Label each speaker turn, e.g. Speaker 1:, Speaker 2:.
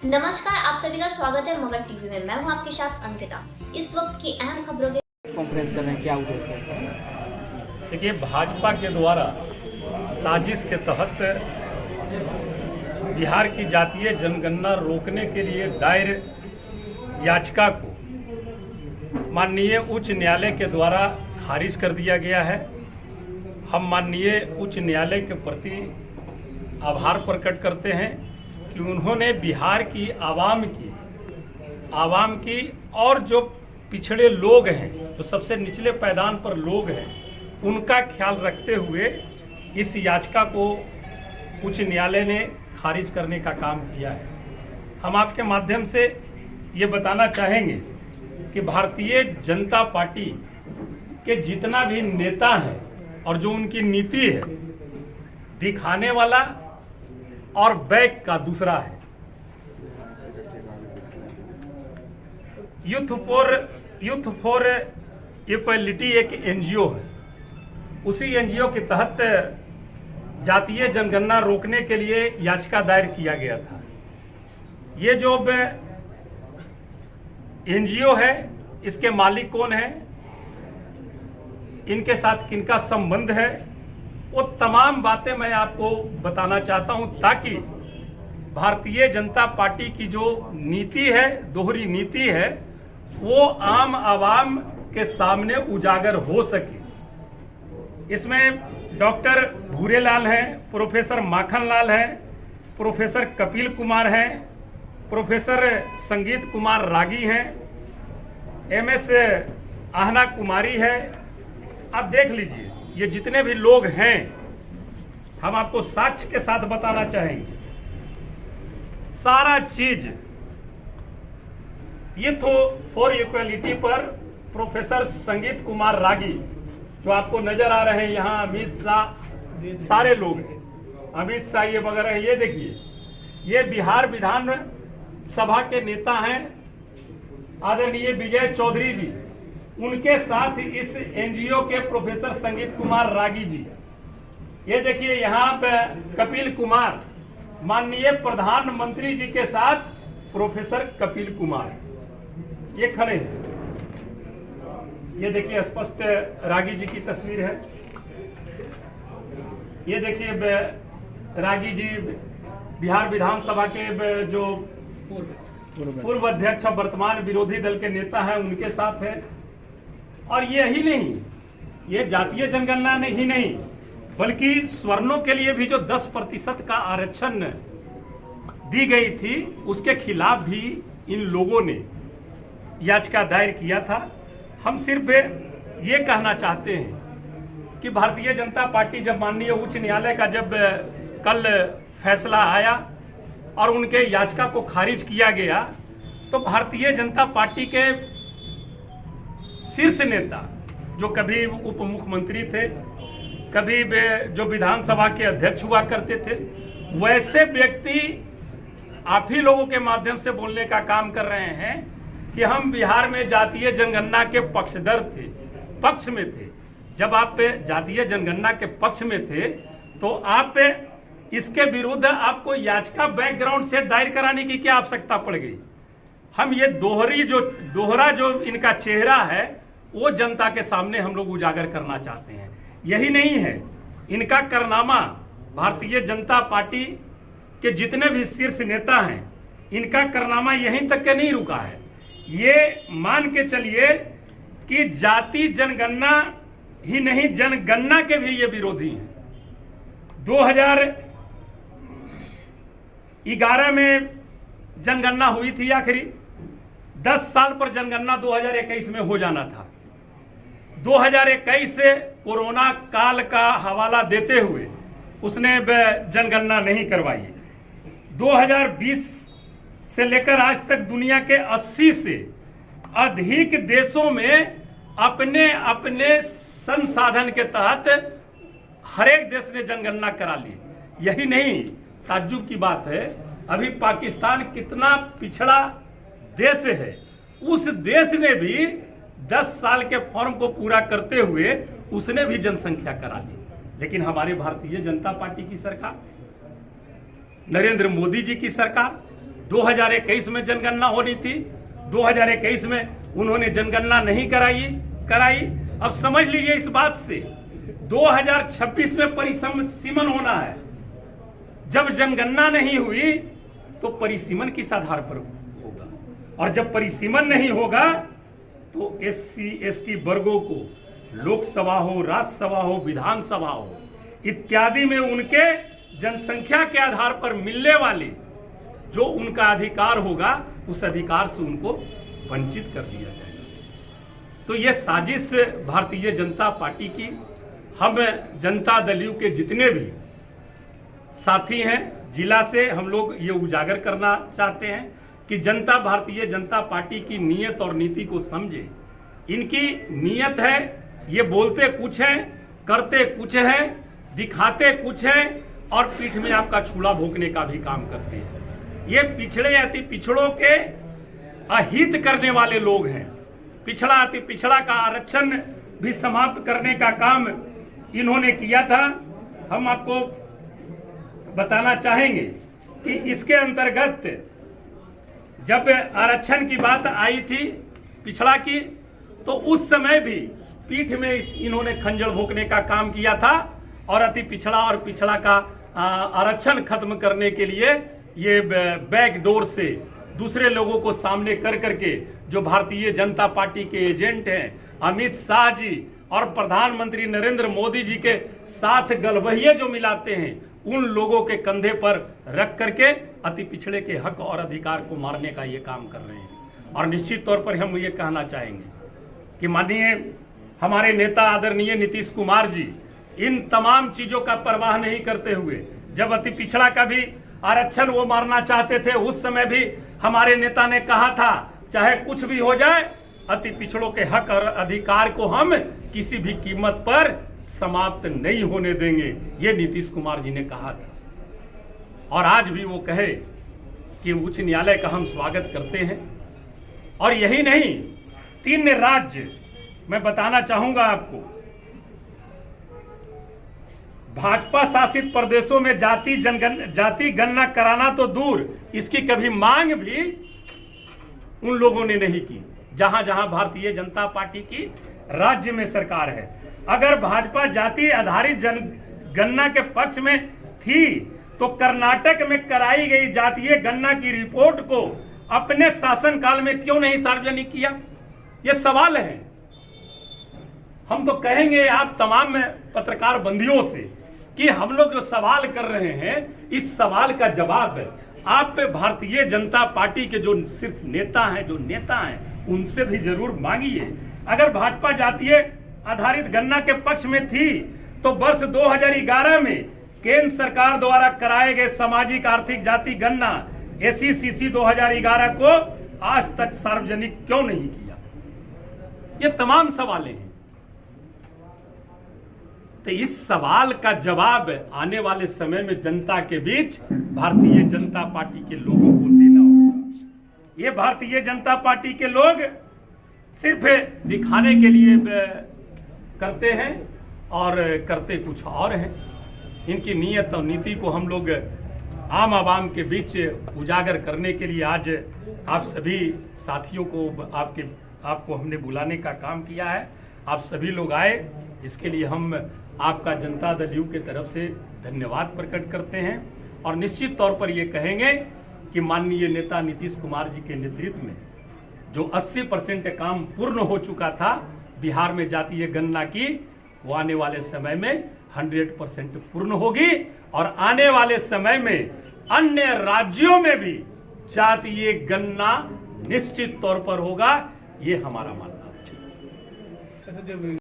Speaker 1: नमस्कार, आप सभी का स्वागत है मगध टीवी में। मैं हूं आपके साथ अंकिता। इस वक्त की अहम खबरों के
Speaker 2: कॉन्फ्रेंस कर रहे हैं, क्या उद्देश्य है?
Speaker 3: देखिए, भाजपा के द्वारा साजिश के तहत बिहार की जातीय जनगणना रोकने के लिए दायर याचिका को माननीय उच्च न्यायालय के द्वारा खारिज कर दिया गया है। हम माननीय उच्च न्यायालय के प्रति आभार प्रकट करते हैं कि उन्होंने बिहार की आवाम की और जो पिछड़े लोग हैं, जो सबसे निचले पायदान पर लोग हैं, उनका ख्याल रखते हुए इस याचिका को उच्च न्यायालय ने खारिज करने का काम किया है। हम आपके माध्यम से ये बताना चाहेंगे कि भारतीय जनता पार्टी के जितना भी नेता हैं और जो उनकी नीति है, दिखाने वाला और बैक का दूसरा है। यूथ फॉर इक्वलिटी एक एनजीओ है। उसी एनजीओ के तहत जातीय जनगणना रोकने के लिए याचिका दायर किया गया था। ये जो एनजीओ है, इसके मालिक कौन है, इनके साथ किनका संबंध है, वो तमाम बातें मैं आपको बताना चाहता हूं, ताकि भारतीय जनता पार्टी की जो नीति है, दोहरी नीति है, वो आम आवाम के सामने उजागर हो सके। इसमें डॉक्टर भूरेलाल हैं, प्रोफेसर माखनलाल हैं, प्रोफेसर कपिल कुमार हैं, प्रोफेसर संगीत कुमार रागी हैं, एमएस आहना कुमारी है। आप देख लीजिए, ये जितने भी लोग हैं, हम आपको साक्ष्य के साथ बताना चाहेंगे। सारा चीज ये तो फॉर इक्वलिटी पर प्रोफेसर संगीत कुमार रागी, जो आपको नजर आ रहे हैं यहाँ, अमित शाह, सारे लोग हैं, अमित शाह ये वगैरह, ये देखिए, ये बिहार विधान सभा के नेता हैं आदरणीय विजय चौधरी जी, उनके साथ इस एनजीओ के प्रोफेसर संगीत कुमार रागी जी। ये देखिए यहाँ पे कपिल कुमार, माननीय प्रधानमंत्री जी के साथ प्रोफेसर कपिल कुमार ये खड़े हैं। ये देखिए स्पष्ट रागी जी की तस्वीर है। ये देखिए रागी जी बिहार विधानसभा के जो पूर्व अध्यक्ष, वर्तमान विरोधी दल के नेता हैं, उनके साथ है। और यही नहीं, ये जातीय जनगणना ही नहीं, बल्कि स्वर्णों के लिए भी जो 10% का आरक्षण दी गई थी, उसके खिलाफ भी इन लोगों ने याचिका दायर किया था। हम सिर्फ ये कहना चाहते हैं कि भारतीय जनता पार्टी, जब माननीय उच्च न्यायालय का जब कल फैसला आया और उनके याचिका को खारिज किया गया, तो भारतीय जनता पार्टी के शीर्ष नेता, जो कभी उप मुख्यमंत्री थे, कभी जो विधानसभा के अध्यक्ष हुआ करते थे, वैसे व्यक्ति आप ही लोगों के माध्यम से बोलने का काम कर रहे हैं कि हम बिहार में जातीय जनगणना के पक्षधर थे, पक्ष में थे। जब आप जातीय जनगणना के पक्ष में थे, तो आप इसके विरुद्ध आपको याचिका बैकग्राउंड से दायर कराने की क्या आवश्यकता पड़ गई? हम ये दोहरा जो इनका चेहरा है, वो जनता के सामने हम लोग उजागर करना चाहते हैं। यही नहीं है, इनका कारनामा, भारतीय जनता पार्टी के जितने भी शीर्ष नेता हैं, इनका कारनामा यहीं तक के नहीं रुका है। ये मान के चलिए कि जाति जनगणना ही नहीं, जनगणना के भी ये विरोधी हैं। 2011 में जनगणना हुई थी, आखिरी 10 साल पर जनगणना 2021 में हो जाना था। 2021 से कोरोना काल का हवाला देते हुए उसने जनगणना नहीं करवाई। 2020 से लेकर आज तक दुनिया के 80 से अधिक देशों में अपने अपने संसाधन के तहत हर एक देश ने जनगणना करा ली। यही नहीं, ताज्जुब की बात है, अभी पाकिस्तान कितना पिछड़ा देश है, उस देश ने भी 10 साल के फॉर्म को पूरा करते हुए उसने भी जनसंख्या करा ली। लेकिन हमारे भारतीय जनता पार्टी की सरकार, नरेंद्र मोदी जी की सरकार 2021 में जनगणना होनी थी, 2021 में उन्होंने जनगणना नहीं कराई। अब समझ लीजिए इस बात से 2026 में परिसीमन होना है। जब जनगणना नहीं हुई तो परिसीमन किस आधार पर होगा, और जब परिसीमन नहीं होगा तो SC ST वर्गों को लोकसभा हो, राज्यसभा हो, विधानसभा हो इत्यादि में उनके जनसंख्या के आधार पर मिलने वाले जो उनका अधिकार होगा उस अधिकार से उनको वंचित कर दिया जाएगा। तो यह साजिश भारतीय जनता पार्टी की, हम जनता दल यू के जितने भी साथी हैं जिला से, हम लोग ये उजागर करना चाहते हैं कि जनता भारतीय जनता पार्टी की नीयत और नीति को समझे। इनकी नीयत है, ये बोलते कुछ हैं, करते कुछ हैं, दिखाते कुछ हैं और पीठ में आपका छुरा भोंकने का भी काम करते हैं। ये पिछड़े अति पिछड़ों के अहित करने वाले लोग हैं। पिछड़ा अति पिछड़ा का आरक्षण भी समाप्त करने का काम इन्होंने किया था। हम आपको बताना चाहेंगे कि इसके अंतर्गत जब आरक्षण की बात आई थी पिछड़ा की, तो उस समय भी पीठ में इन्होंने खंजर भोंकने का काम किया था और अति पिछड़ा और पिछड़ा का आरक्षण खत्म करने के लिए ये बैक डोर से दूसरे लोगों को सामने कर करके जो भारतीय जनता पार्टी के एजेंट हैं अमित शाह जी और प्रधानमंत्री नरेंद्र मोदी जी के साथ गलबहिए जो मिलाते हैं, उन लोगों के कंधे पर रख करके अति पिछड़े के हक और अधिकार को मारने का ये काम कर रहे हैं। और निश्चित तौर पर हम ये कहना चाहेंगे कि माननीय हमारे नेता आदरणीय नीतीश कुमार जी इन तमाम चीजों का परवाह नहीं करते हुए जब अति पिछड़ा का भी आरक्षण वो मारना चाहते थे, उस समय भी हमारे नेता ने कहा था चाहे कुछ भी हो जाए अति पिछड़ों के हक और अधिकार को हम किसी भी कीमत पर समाप्त नहीं होने देंगे, ये नीतीश कुमार जी ने कहा था। और आज भी वो कहे कि उच्च न्यायालय का हम स्वागत करते हैं। और यही नहीं, 3 राज्य मैं बताना चाहूंगा आपको, भाजपा शासित प्रदेशों में जाति गणना कराना तो दूर, इसकी कभी मांग भी उन लोगों ने नहीं की जहां जहां भारतीय जनता पार्टी की राज्य में सरकार है। अगर भाजपा जाति आधारित जनगणना के पक्ष में थी तो कर्नाटक में कराई गई जातीय गणना की रिपोर्ट को अपने शासनकाल में क्यों नहीं सार्वजनिक किया? यह सवाल है। हम तो कहेंगे आप तमाम पत्रकार बंधुओं से कि हम लोग जो सवाल कर रहे हैं इस सवाल का जवाब आप भारतीय जनता पार्टी के जो शीर्ष नेता हैं उनसे भी जरूर मांगिए। अगर भाजपा जातीय आधारित गणना के पक्ष में थी तो वर्ष 2011 में केंद्र सरकार द्वारा कराए गए सामाजिक आर्थिक जाति गणना SECC 2011 को आज तक सार्वजनिक क्यों नहीं किया? ये तमाम सवाल हैं। तो इस सवाल का जवाब आने वाले समय में जनता के बीच भारतीय जनता पार्टी के लोगों को देना होगा। ये भारतीय जनता पार्टी के लोग सिर्फ दिखाने के लिए करते हैं और करते कुछ और हैं। इनकी नीयत और नीति को हम लोग आम आवाम के बीच उजागर करने के लिए आज आप सभी साथियों को आपको हमने बुलाने का काम किया है। आप सभी लोग आए, इसके लिए हम आपका जनता दल यू के तरफ से धन्यवाद प्रकट करते हैं। और निश्चित तौर पर ये कहेंगे कि माननीय नेता नीतीश कुमार जी के नेतृत्व में जो 80% काम पूर्ण हो चुका था बिहार में जातीय गणना की, वो आने वाले समय में 100% पूर्ण होगी और आने वाले समय में अन्य राज्यों में भी जातीय गणना निश्चित तौर पर होगा, ये हमारा मानना है।